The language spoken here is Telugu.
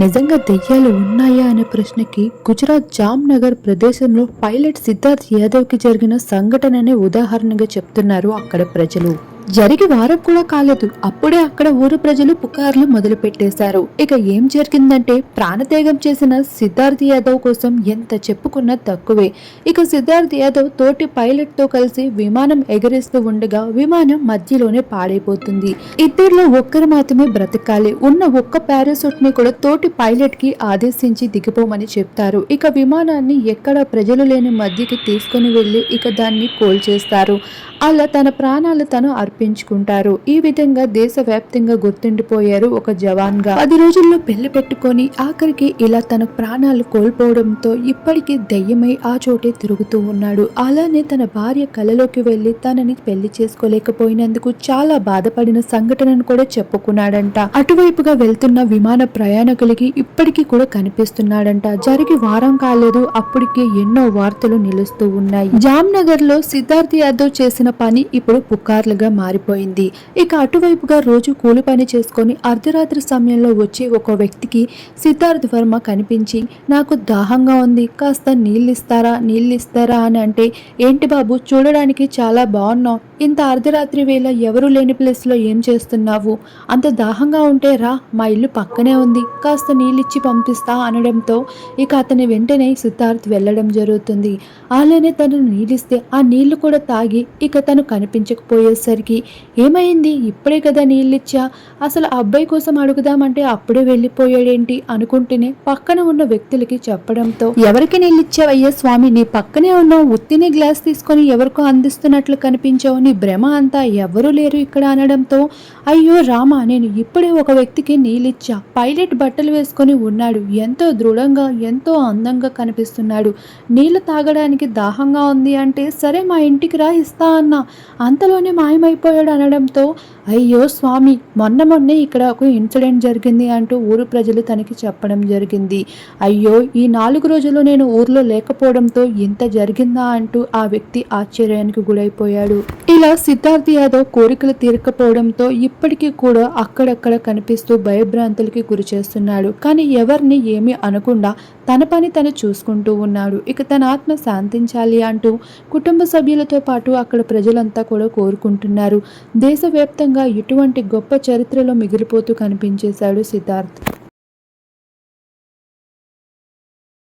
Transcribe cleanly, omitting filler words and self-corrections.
నిజంగా దెయ్యాలు ఉన్నాయా అనే ప్రశ్నకి గుజరాత్ జామ్నగర్ ప్రదేశంలో పైలట్ సిద్ధార్థ్ యాదవ్కి జరిగిన సంఘటననే ఉదాహరణగా చెప్తున్నారు అక్కడ ప్రజలు. జరిగి వారం కూడా కాలేదు, అప్పుడే అక్కడ ఊరు ప్రజలు పుకార్లు మొదలు పెట్టేశారు. ఇక ఏం జరిగిందంటే, ప్రాణత్యాగం చేసిన సిద్ధార్థ్ యాదవ్ కోసం ఎంత చెప్పుకున్నా తక్కువే. ఇక సిద్ధార్థ్ యాదవ్ తోటి పైలట్ తో కలిసి విమానం ఎగరేస్తూ ఉండగా విమానం మధ్యలోనే పాడైపోతుంది. ఇద్దరిలో ఒక్కరు మాత్రమే బ్రతకాలి. ఉన్న ఒక్క పారాసూట్ ని కూడా తోటి పైలట్ కి ఆదేశించి దిగిపోమని చెప్తారు. ఇక విమానాన్ని ఎక్కడ ప్రజలు లేని మధ్యకి తీసుకుని వెళ్లి ఇక దాన్ని కూల్చేస్తారు. అలా తన ప్రాణాలు తను అర్పించుకుంటారు. ఈ విధంగా దేశవ్యాప్తంగా గుర్తుండిపోయారు ఒక జవాన్ గా. 10 రోజుల్లో పెళ్లి పెట్టుకొని ఆఖరికి ఇలా తన ప్రాణాలు కోల్పోవడంతో ఇప్పటికీ దెయ్యమై ఆ చోటే తిరుగుతూ ఉన్నాడు. అలానే తన భార్య కలలోకి వెళ్లి తనని పెళ్లి చేసుకోలేకపోయినందుకు చాలా బాధపడిన సంఘటనను కూడా చెప్పుకున్నాడంట. అటువైపుగా వెళ్తున్న విమాన ప్రయాణికులకి ఇప్పటికీ కూడా కనిపిస్తున్నాడంట. జరిగి వారం కాలేదు, అప్పటికే ఎన్నో వార్తలు నిలుస్తూ ఉన్నాయి. జామ్నగర్ లో సిద్ధార్థ్ యాదవ్ చేసిన పని ఇప్పుడు పుకార్లుగా మారిపోయింది. ఇక అటువైపుగా రోజు కూలి పని చేసుకొని అర్ధరాత్రి సమయంలో వచ్చి ఒక వ్యక్తికి సిద్ధార్థ్ వర్మ కనిపించి, నాకు దాహంగా ఉంది, కాస్త నీళ్ళిస్తారా అని అంటే, ఏంటి బాబు చూడడానికి చాలా బాగున్నావు, ఇంత అర్ధరాత్రి వేళ ఎవరు లేని ప్లేస్ లో ఏం చేస్తున్నావు, అంత దాహంగా ఉంటే రా, మా ఇల్లు పక్కనే ఉంది, కాస్త నీళ్ళిచ్చి పంపిస్తా అనడంతో ఇక అతని వెంటనే సిద్ధార్థ్ వెళ్ళడం జరుగుతుంది. అలానే తను నీళ్ళిస్తే ఆ నీళ్లు కూడా తాగి ఇక తను కనిపించకపోయేసరికి, ఏమైంది, ఇప్పుడే కదా నీళ్ళిచ్చా, అసలు ఆ అబ్బాయి కోసం అడుగుదామంటే అప్పుడే వెళ్ళిపోయాడేంటి అనుకుంటూనే పక్కన ఉన్న వ్యక్తులకి చెప్పడంతో, ఎవరికి నీళ్ళిచ్చావయ్యా స్వామి, నీ పక్కనే ఉన్నావు, ఉత్తిని గ్లాస్ తీసుకొని ఎవరికో అందిస్తున్నట్లు కనిపించావు, నీ భ్రమ అంతా, ఎవరు లేరు ఇక్కడ అనడంతో, అయ్యో రామా, నేను ఇప్పుడే ఒక వ్యక్తికి నీళ్ళిచ్చా, పైలట్ బట్టలు వేసుకొని ఉన్నాడు, ఎంతో దృఢంగా ఎంతో అందంగా కనిపిస్తున్నాడు, నీళ్లు తాగడానికి దాహంగా ఉంది అంటే, సరే మా ఇంటికి రా ఇస్తా అన్నా, అంతలోనే మాయమైపోయాడు అనడంతో, అయ్యో స్వామి, మొన్నే ఇక్కడ ఒక ఇన్సిడెంట్ జరిగింది అంటూ ఊరు ప్రజలు తనకి చెప్పడం జరిగింది. అయ్యో, ఈ 4 రోజులు నేను ఊర్లో లేకపోవడంతో ఇంత జరిగిందా అంటూ ఆ వ్యక్తి ఆశ్చర్యానికి గురైపోయాడు. ఇలా సిద్ధార్థ్ యాదవ్ కోరికలు తీరకపోవడంతో ఇప్పటికీ కూడా అక్కడక్కడ కనిపిస్తూ భయభ్రాంతులకి గురి చేస్తున్నాడు. కానీ ఎవరిని ఏమీ అనకుండా తన పని తను చూసుకుంటూ ఉన్నాడు. ఇక తన ఆత్మ శాంతించాలి అంటూ కుటుంబ సభ్యులతో పాటు అక్కడ ప్రజలంతా కూడా కోరుకుంటున్నారు. దేశవ్యాప్తంగా ఇటువంటి గొప్ప చరిత్రలో మిగిలిపోతూ కనిపించేశాడు సిద్ధార్థ్.